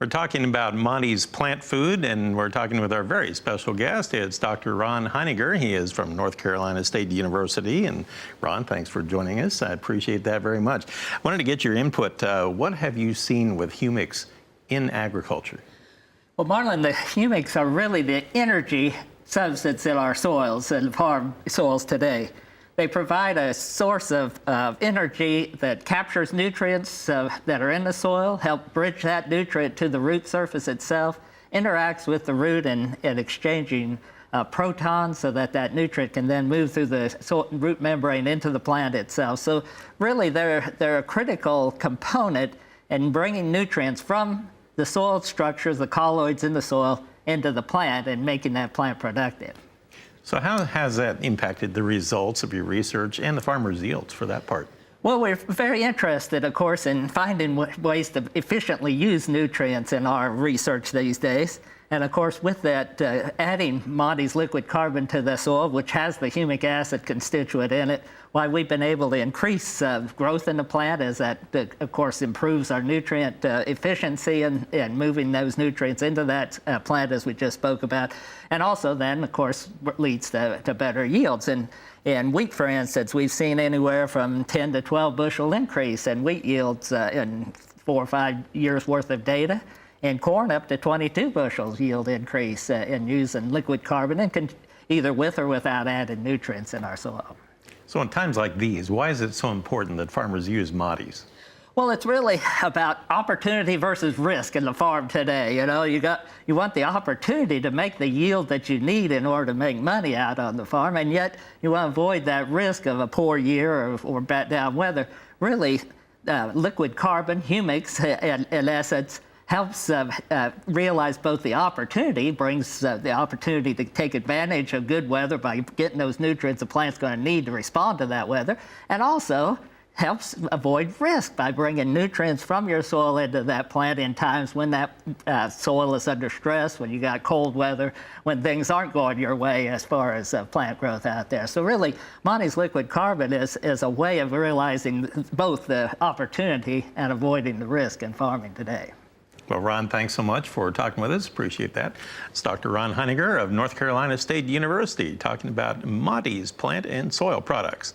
We're talking about Monty's plant food, and we're talking with our very special guest. It's Dr. Ron Heiniger. He is from North Carolina State University. And Ron, thanks for joining us. I appreciate that very much. I wanted to get your input. What have you seen with Humics in agriculture? Well, Marlin, the humics are really the energy substance in our soils and farm soils today. They provide a source of energy that captures nutrients that are in the soil, help bridge that nutrient to the root surface itself, interacts with the root and exchanging protons so that that nutrient can then move through the root membrane into the plant itself. So really they're a critical component in bringing nutrients from the soil structures, the colloids in the soil, into the plant and making that plant productive. So how has that impacted the results of your research and the farmers' yields for that part? Well, we're very interested, of course, in finding ways to efficiently use nutrients in our research these days. And of course, with that, adding Monty's liquid carbon to the soil, which has the humic acid constituent in it, why we've been able to increase growth in the plant as that, of course, improves our nutrient efficiency and moving those nutrients into that plant, as we just spoke about. And also then, of course, leads to better yields. And in wheat, for instance, we've seen anywhere from 10 to 12 bushel increase in wheat yields in 4 or 5 years worth of data. In corn, up to 22 bushels yield increase in using liquid carbon, and either with or without added nutrients in our soil. So in times like these, why is it so important that farmers use Monty's? Well, it's really about opportunity versus risk in the farm today. You know, you want the opportunity to make the yield that you need in order to make money out on the farm, and yet you want to avoid that risk of a poor year or bad down weather. Really, liquid carbon, humics, in essence, helps realize both the opportunity, brings the opportunity to take advantage of good weather by getting those nutrients the plant's going to need to respond to that weather, and also helps avoid risk by bringing nutrients from your soil into that plant in times when that soil is under stress, when you got cold weather, when things aren't going your way as far as plant growth out there. So really, Monty's liquid carbon is a way of realizing both the opportunity and avoiding the risk in farming today. Well, Ron, thanks so much for talking with us. Appreciate that. It's Dr. Ron Heiniger of North Carolina State University talking about Monty's plant and soil products.